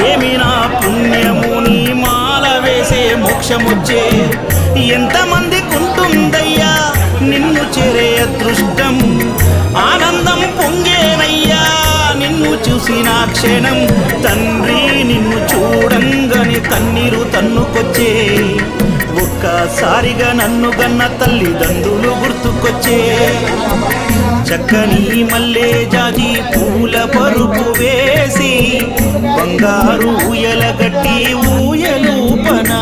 ఏమి నా పుణ్యము నీ మాల వేసే మోక్షముచ్చే ఎంతమందికి ఉంటుందయ్యా నిన్ను చేరే అదృష్టం ఆనందం పొంగేనయ్యా నిన్ను చూసిన క్షణం తండ్రి నిన్ను చూడంగానే కన్నీరు తన్నుకొచ్చే ఒక్కసారిగా నన్ను గన్న తల్లిదండ్రులు గుర్తుకొచ్చే చక్కని మల్లె జాజి పూల పరుపు వేసి బంగారు ఊయల గట్టి ఊయలూపనా